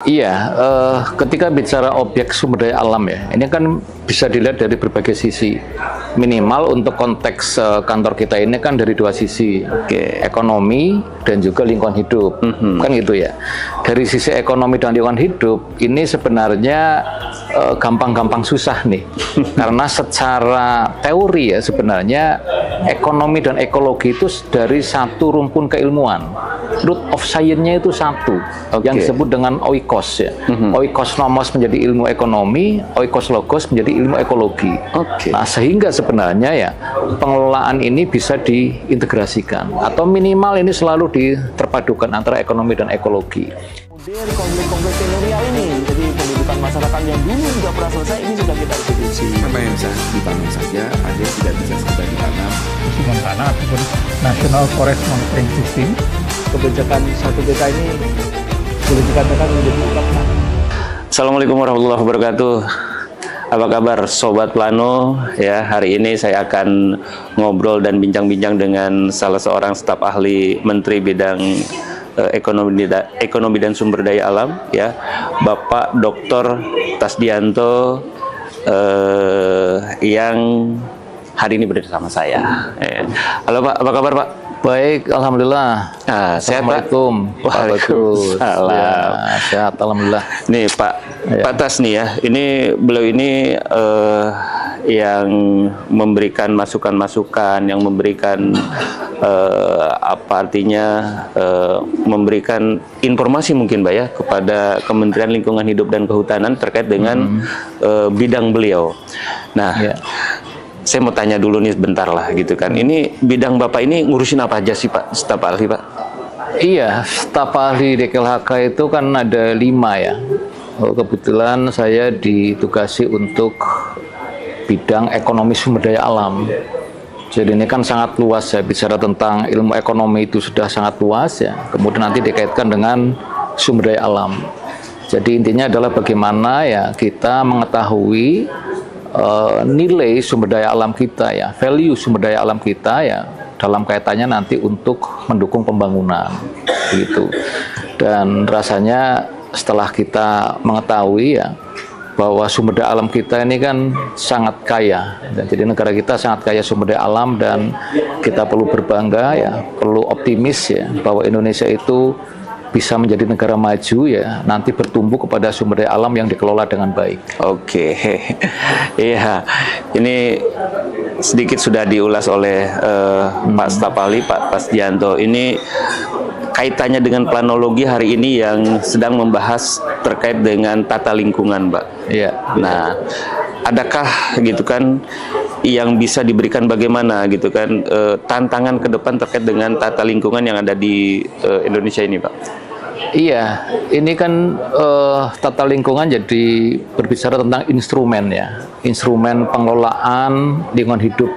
Iya, ketika bicara objek sumber daya alam ya, ini kan bisa dilihat dari berbagai sisi. Minimal untuk konteks kantor kita ini kan dari dua sisi, ekonomi dan juga lingkungan hidup, kan gitu ya. Dari sisi ekonomi dan lingkungan hidup, ini sebenarnya gampang-gampang susah nih, karena secara teori ya sebenarnya ekonomi dan ekologi itu dari satu rumpun keilmuan. Root of science-nya itu satu, yang disebut dengan oikos ya. Oikos nomos menjadi ilmu ekonomi, oikos logos menjadi ilmu ekologi. Nah, sehingga sebenarnya ya pengelolaan ini bisa diintegrasikan atau minimal ini selalu diterpadukan antara ekonomi dan ekologi. Kemudian konflik-konflik teknologial ini, jadi pendidikan masyarakat yang dulu sudah pernah selesai, ini sudah kita eksekusi. Apa yang bisa dibangun saja, ada yang tidak bisa sekedar ditanam. Hukuman tanah ataupun National Forest Monitoring System. Kebijakan 1BK ini boleh dikatakan menjadi utama. Assalamualaikum warahmatullahi wabarakatuh. Apa kabar Sobat Plano? Ya, hari ini saya akan ngobrol dan bincang-bincang dengan salah seorang staf ahli Menteri Bidang Ekonomi dan Sumber Daya Alam, ya, Bapak Dr. Tasdianto, yang hari ini bersama saya. Halo Pak, apa kabar Pak? Baik, alhamdulillah. Assalamualaikum. Waalaikumsalam. Ya, sehat, alhamdulillah. Nih Pak, Ya. Pak Tas nih ya, ini beliau ini yang memberikan masukan-masukan, yang memberikan apa artinya memberikan informasi mungkin Pak ya kepada Kementerian Lingkungan Hidup dan Kehutanan terkait dengan bidang beliau. Nah. Ya. Saya mau tanya dulu nih sebentar lah gitu kan. Ini bidang Bapak ini ngurusin apa aja sih Pak, staf ahli Pak? Iya, staf ahli DKLHK itu kan ada 5 ya. Kebetulan saya ditugasi untuk bidang ekonomi sumber daya alam. Jadi ini kan sangat luas ya, bicara tentang ilmu ekonomi itu sudah sangat luas ya. Kemudian nanti dikaitkan dengan sumber daya alam. Jadi intinya adalah bagaimana ya kita mengetahui nilai sumber daya alam kita ya, value sumber daya alam kita ya, dalam kaitannya nanti untuk mendukung pembangunan gitu. Dan rasanya setelah kita mengetahui ya bahwa sumber daya alam kita ini kan sangat kaya, dan jadi negara kita sangat kaya sumber daya alam dan kita perlu berbangga ya, perlu optimis ya bahwa Indonesia itu bisa menjadi negara maju ya, nanti bertumbuh kepada sumber daya alam yang dikelola dengan baik. Oke, iya, ini sedikit sudah diulas oleh Pak Staf Ahli, Pak Tasdianto. Ini kaitannya dengan planologi hari ini yang sedang membahas terkait dengan tata lingkungan, Pak. Iya. Nah, adakah gitu kan yang bisa diberikan bagaimana gitu kan tantangan ke depan terkait dengan tata lingkungan yang ada di Indonesia ini, Pak? Iya, ini kan tata lingkungan jadi berbicara tentang instrumen ya, instrumen pengelolaan lingkungan hidup.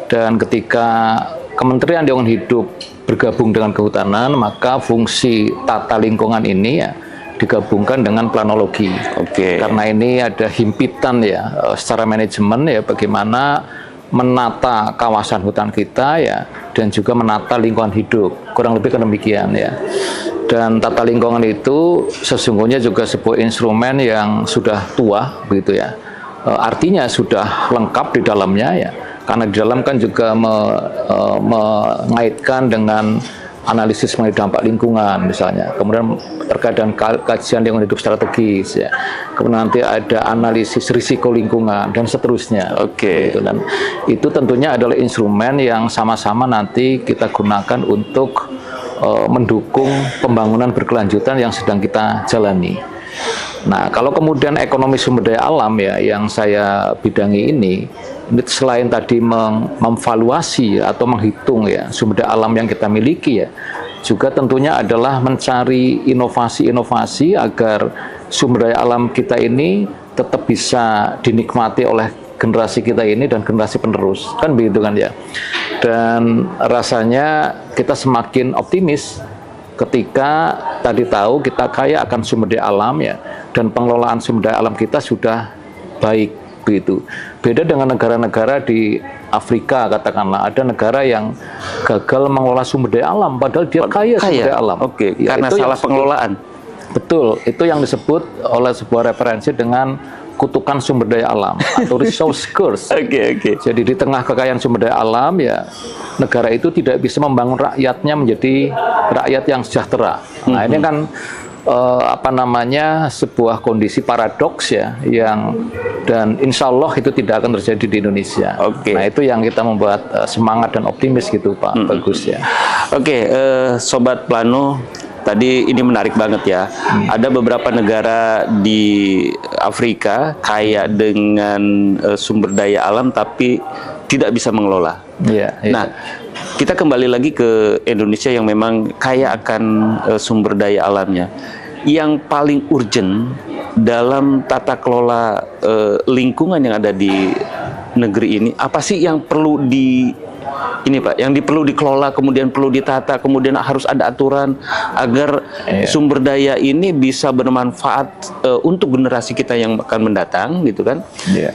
Dan ketika Kementerian Lingkungan Hidup bergabung dengan Kehutanan, maka fungsi tata lingkungan ini ya digabungkan dengan planologi. Karena ini ada himpitan ya secara manajemen ya, bagaimana menata kawasan hutan kita ya, dan juga menata lingkungan hidup, kurang lebih demikian ya. Dan tata lingkungan itu sesungguhnya juga sebuah instrumen yang sudah tua begitu ya, artinya sudah lengkap di dalamnya ya, karena di dalam kan juga mengaitkan dengan analisis mengenai dampak lingkungan misalnya, kemudian terkait dengan kajian lingkungan hidup strategis ya, kemudian nanti ada analisis risiko lingkungan dan seterusnya. Gitu. Dan itu tentunya adalah instrumen yang sama-sama nanti kita gunakan untuk mendukung pembangunan berkelanjutan yang sedang kita jalani. Nah, kalau kemudian ekonomi sumber daya alam ya yang saya bidangi ini selain tadi memvaluasi atau menghitung ya sumber daya alam yang kita miliki ya, juga tentunya adalah mencari inovasi-inovasi agar sumber daya alam kita ini tetap bisa dinikmati oleh generasi kita ini dan generasi penerus, kan begitu kan ya. Dan rasanya kita semakin optimis ketika tadi tahu kita kaya akan sumber daya alam ya, dan pengelolaan sumber daya alam kita sudah baik begitu. Beda dengan negara-negara di Afrika katakanlah, ada negara yang gagal mengelola sumber daya alam padahal dia kaya sumber daya alam. Karena salah pengelolaan. Betul, itu yang disebut oleh sebuah referensi dengan kutukan sumber daya alam atau resource curse. Oke. Jadi di tengah kekayaan sumber daya alam ya, negara itu tidak bisa membangun rakyatnya menjadi rakyat yang sejahtera. Nah ini kan sebuah kondisi paradoks ya, dan insya Allah itu tidak akan terjadi di Indonesia. Oke. Nah itu yang kita membuat semangat dan optimis gitu Pak Bagus ya. Oke, Sobat Plano, tadi ini menarik banget ya. Ada beberapa negara di Afrika kaya dengan sumber daya alam tapi tidak bisa mengelola. Iya. Nah, kita kembali lagi ke Indonesia yang memang kaya akan sumber daya alamnya. Yang paling urgent dalam tata kelola lingkungan yang ada di negeri ini, apa sih yang perlu yang perlu dikelola, kemudian perlu ditata, kemudian harus ada aturan agar sumber daya ini bisa bermanfaat untuk generasi kita yang akan mendatang, gitu kan?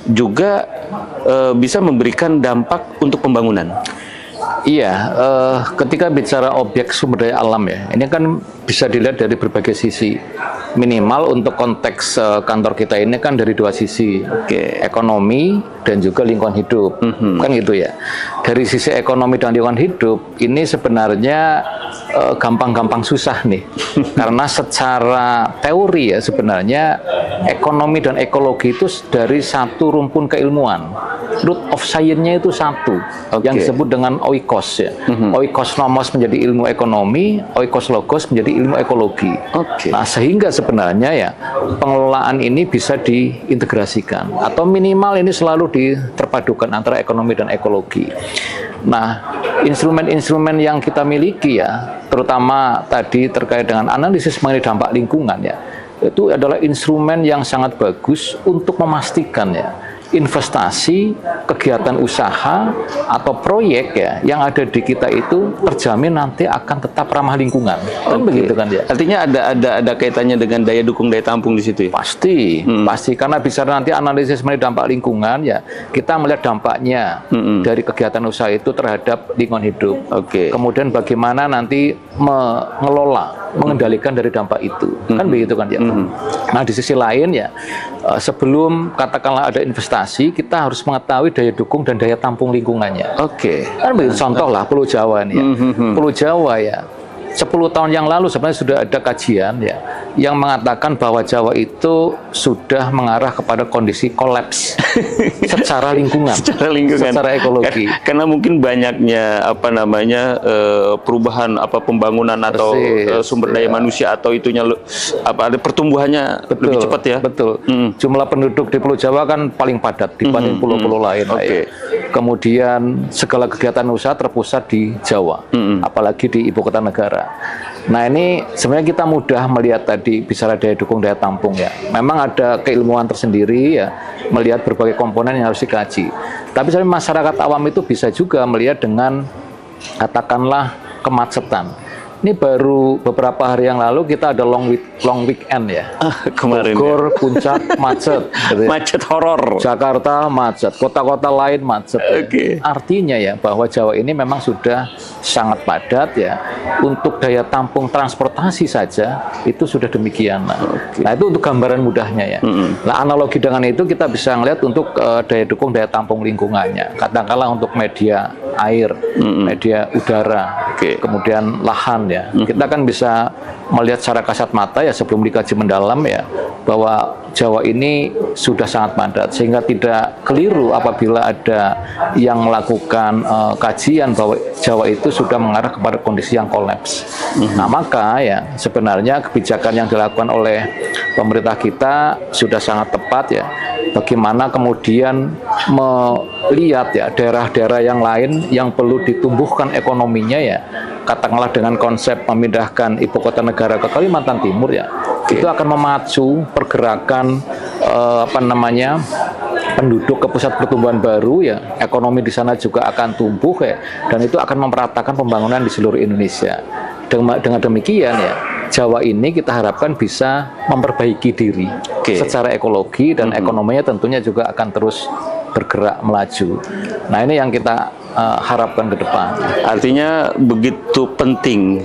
Juga bisa memberikan dampak untuk pembangunan. Iya, ketika bicara objek sumber daya alam ya, ini kan bisa dilihat dari berbagai sisi. Minimal untuk konteks kantor kita ini kan dari dua sisi, ekonomi dan juga lingkungan hidup, kan gitu ya. Dari sisi ekonomi dan lingkungan hidup, ini sebenarnya gampang-gampang susah nih, karena secara teori ya sebenarnya ekonomi dan ekologi itu dari satu rumpun keilmuan. Root of science-nya itu satu, yang disebut dengan oikos ya. Oikos nomos menjadi ilmu ekonomi, oikos logos menjadi ilmu ekologi. Nah, sehingga sebenarnya ya pengelolaan ini bisa diintegrasikan atau minimal ini selalu terpadukan antara ekonomi dan ekologi. Nah, instrumen-instrumen yang kita miliki ya, terutama tadi terkait dengan analisis mengenai dampak lingkungan ya, itu adalah instrumen yang sangat bagus untuk memastikan ya investasi, kegiatan usaha atau proyek ya yang ada di kita itu terjamin nanti akan tetap ramah lingkungan. Kan begitu kan ya. Artinya ada kaitannya dengan daya dukung daya tampung di situ ya? Pasti karena bisa nanti analisis mengenai dampak lingkungan ya, kita melihat dampaknya dari kegiatan usaha itu terhadap lingkungan hidup. Kemudian bagaimana nanti mengendalikan dari dampak itu. Kan begitu kan ya. Nah, di sisi lain ya, sebelum katakanlah ada investasi, kita harus mengetahui daya dukung dan daya tampung lingkungannya. Kan begitu, contoh lah Pulau Jawa nih ya. Pulau Jawa ya, 10 tahun yang lalu sebenarnya sudah ada kajian ya yang mengatakan bahwa Jawa itu sudah mengarah kepada kondisi kolaps secara lingkungan, secara ekologi. Karena mungkin banyaknya perubahan pembangunan atau sumber daya manusia atau itunya ada pertumbuhannya lebih cepat ya. Betul. Jumlah penduduk di Pulau Jawa kan paling padat dibanding pulau-pulau lain. Kemudian segala kegiatan usaha terpusat di Jawa, apalagi di ibu kota negara. Nah, ini sebenarnya kita mudah melihat tadi bicara daya dukung daya tampung ya. Memang ada keilmuan tersendiri ya melihat berbagai komponen yang harus dikaji. Tapi sebenarnya masyarakat awam itu bisa juga melihat dengan katakanlah kemacetan. Ini baru beberapa hari yang lalu kita ada long weekend ya. Kemarin Bogor, Puncak macet. Gitu ya. Macet horor. Jakarta macet, kota-kota lain macet. Artinya ya bahwa Jawa ini memang sudah sangat padat ya. Untuk daya tampung transportasi saja itu sudah demikian. Nah, itu untuk gambaran mudahnya ya. Nah, analogi dengan itu kita bisa melihat untuk daya dukung daya tampung lingkungannya. Katakanlah untuk media air, media udara, kemudian lahan ya. Kita kan bisa melihat secara kasat mata ya sebelum dikaji mendalam ya bahwa Jawa ini sudah sangat padat, sehingga tidak keliru apabila ada yang melakukan kajian bahwa Jawa itu sudah mengarah kepada kondisi yang kolaps. Nah, maka ya sebenarnya kebijakan yang dilakukan oleh pemerintah kita sudah sangat tepat ya. Bagaimana kemudian melihat ya daerah-daerah yang lain yang perlu ditumbuhkan ekonominya ya, katakanlah dengan konsep memindahkan ibu kota negara ke Kalimantan Timur ya, itu akan memacu pergerakan penduduk ke pusat pertumbuhan baru ya, ekonomi di sana juga akan tumbuh ya, dan itu akan memperatakan pembangunan di seluruh Indonesia. Dengan demikian ya, Jawa ini kita harapkan bisa memperbaiki diri secara ekologi dan ekonominya tentunya juga akan terus bergerak melaju. Nah, ini yang kita harapkan ke depan. Artinya begitu penting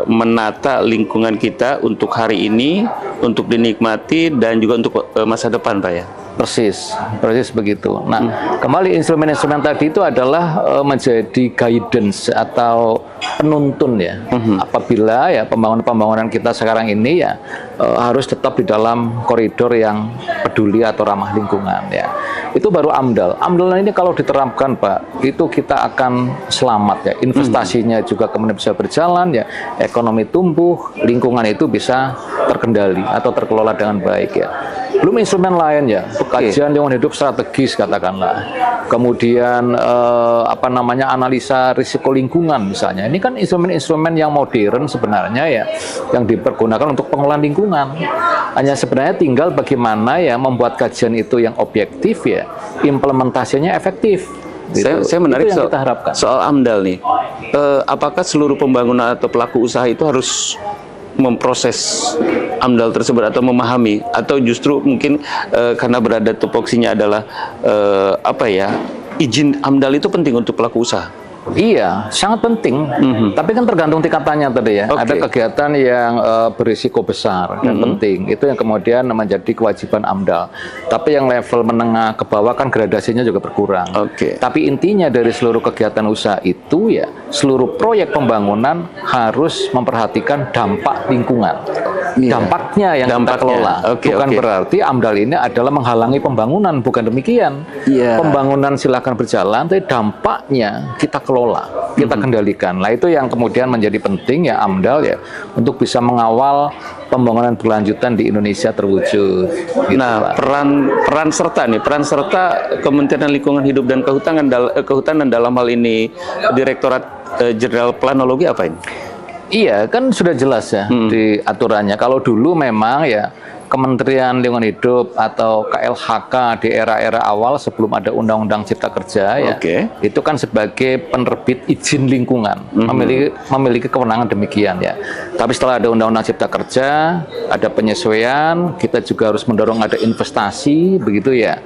menata lingkungan kita untuk hari ini, untuk dinikmati dan juga untuk masa depan, Pak ya. Persis begitu. Nah, kembali instrumen-instrumen tadi itu adalah menjadi guidance atau penuntun ya. Apabila ya pembangunan kita sekarang ini ya harus tetap di dalam koridor yang peduli atau ramah lingkungan ya. Itu baru AMDAL. AMDAL ini kalau diterapkan, Pak, itu kita akan selamat ya. Investasinya juga kemudian bisa berjalan ya. Ekonomi tumbuh, lingkungan itu bisa terkendali atau terkelola dengan baik ya. Belum instrumen lain ya, kajian lingkungan hidup strategis katakanlah. Kemudian analisa risiko lingkungan misalnya. Ini kan instrumen-instrumen yang modern sebenarnya ya, yang dipergunakan untuk pengelolaan lingkungan. Hanya sebenarnya tinggal bagaimana ya membuat kajian itu yang objektif ya, implementasinya efektif. Gitu. Saya menarik itu yang kita harapkan. Soal AMDAL nih. Apakah seluruh pembangunan atau pelaku usaha itu harus memproses AMDAL tersebut atau memahami, atau justru mungkin karena berada tupoksinya adalah izin AMDAL itu penting untuk pelaku usaha? Iya, sangat penting. Tapi kan tergantung tingkatannya tadi ya. Ada kegiatan yang berisiko besar dan penting. Itu yang kemudian menjadi kewajiban AMDAL. Tapi yang level menengah ke bawah kan gradasinya juga berkurang. Tapi intinya dari seluruh kegiatan usaha itu ya, seluruh proyek pembangunan harus memperhatikan dampak lingkungan. Dampaknya yang kita kelola. Bukan berarti AMDAL ini adalah menghalangi pembangunan, bukan demikian. Pembangunan silakan berjalan, tapi dampaknya kita kelola, kita kendalikan. Nah, itu yang kemudian menjadi penting ya AMDAL ya, untuk bisa mengawal pembangunan berlanjutan di Indonesia terwujud. Gitu, nah, peran serta Kementerian Lingkungan Hidup dan Kehutanan dalam hal ini Direktorat Jenderal Planologi apa ini? Iya, kan sudah jelas ya di aturannya. Kalau dulu memang ya Kementerian Lingkungan Hidup atau KLHK di era-era awal sebelum ada Undang-Undang Cipta Kerja ya, itu kan sebagai penerbit izin lingkungan, memiliki kewenangan demikian ya. Tapi setelah ada Undang-Undang Cipta Kerja, ada penyesuaian, kita juga harus mendorong ada investasi, begitu ya,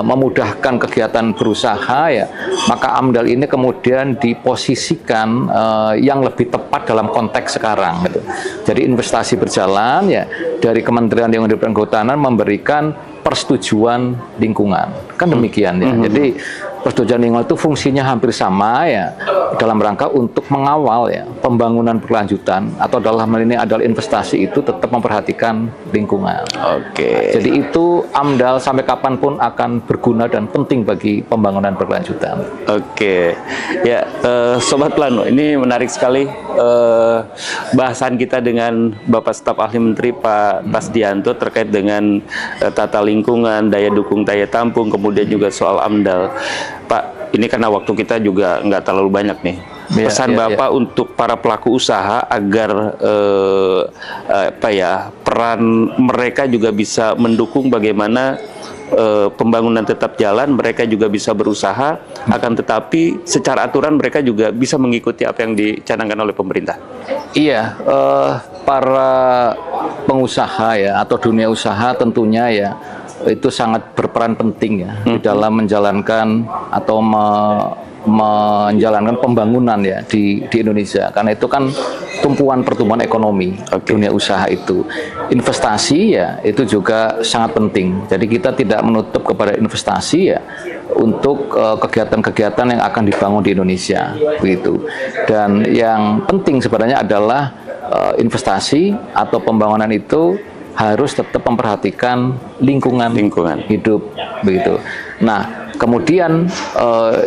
memudahkan kegiatan berusaha ya. Maka AMDAL ini kemudian diposisikan yang lebih tepat dalam konteks sekarang gitu. Jadi investasi berjalan ya, dari Kementerian Lingkungan Hidup dan Kehutanan memberikan persetujuan lingkungan, kan demikian ya. Jadi persetujuan lingkungan itu fungsinya hampir sama ya, dalam rangka untuk mengawal ya pembangunan berkelanjutan, atau dalam hal ini adalah investasi itu tetap memperhatikan lingkungan. Jadi itu AMDAL sampai kapanpun akan berguna dan penting bagi pembangunan berkelanjutan. Ya, Sobat Plano, ini menarik sekali bahasan kita dengan Bapak Staf Ahli Menteri Pak Tasdianto terkait dengan tata lingkungan, daya dukung, daya tampung, kemudian juga soal AMDAL. Pak, ini karena waktu kita juga nggak terlalu banyak nih. Pesan Bapak untuk para pelaku usaha agar peran mereka juga bisa mendukung bagaimana pembangunan tetap jalan, mereka juga bisa berusaha, akan tetapi secara aturan mereka juga bisa mengikuti apa yang dicanangkan oleh pemerintah. Iya, para pengusaha ya atau dunia usaha tentunya ya itu sangat berperan penting ya di dalam menjalankan atau menjalankan pembangunan ya di Indonesia, karena itu kan tumpuan pertumbuhan ekonomi. Dunia usaha itu, investasi ya itu juga sangat penting. Jadi kita tidak menutup kepada investasi ya untuk kegiatan-kegiatan yang akan dibangun di Indonesia begitu. Dan yang penting sebenarnya adalah investasi atau pembangunan itu harus tetap memperhatikan lingkungan hidup begitu. Nah, kemudian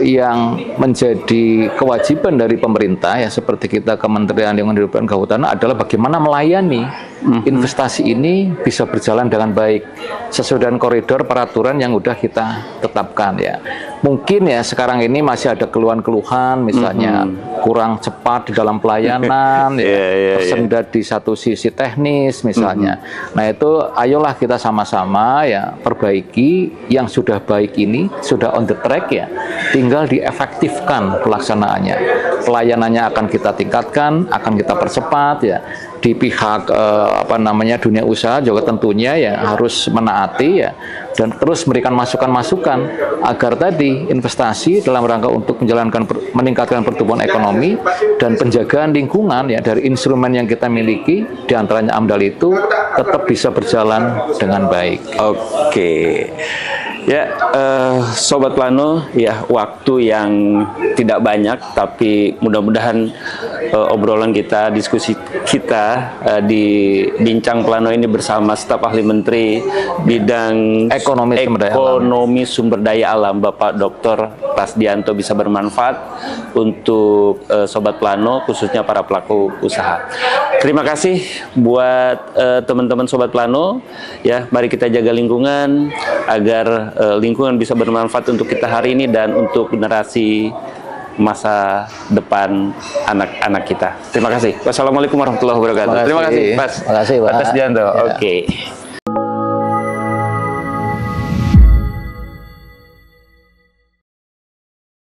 yang menjadi kewajiban dari pemerintah ya, seperti kita Kementerian Lingkungan Hidup dan Kehutanan, adalah bagaimana melayani investasi ini bisa berjalan dengan baik sesuai dengan koridor peraturan yang sudah kita tetapkan ya. Mungkin ya sekarang ini masih ada keluhan-keluhan, misalnya kurang cepat di dalam pelayanan, tersendat di satu sisi teknis misalnya. Nah, itu ayolah kita sama-sama ya perbaiki yang sudah baik ini, sudah on the track ya, tinggal diefektifkan pelaksanaannya. Pelayanannya akan kita tingkatkan, akan kita percepat ya. Di pihak dunia usaha juga tentunya ya harus menaati ya dan terus memberikan masukan-masukan agar tadi investasi dalam rangka untuk meningkatkan pertumbuhan ekonomi dan penjagaan lingkungan ya dari instrumen yang kita miliki, diantaranya AMDAL itu tetap bisa berjalan dengan baik. Oke. Ya, Sobat Plano, ya waktu yang tidak banyak, tapi mudah-mudahan obrolan kita, diskusi kita di Bincang Plano ini bersama staf ahli menteri bidang ekonomi sumber daya alam, Bapak Dr. Rasdianto bisa bermanfaat untuk Sobat Plano, khususnya para pelaku usaha. Terima kasih buat teman-teman Sobat Plano. Ya, mari kita jaga lingkungan agar lingkungan bisa bermanfaat untuk kita hari ini dan untuk generasi masa depan anak-anak kita. Terima kasih. Wassalamualaikum warahmatullahi wabarakatuh. Terima kasih, Mas. Terima kasih, Pak. Atas Dianto. Ya. Oke.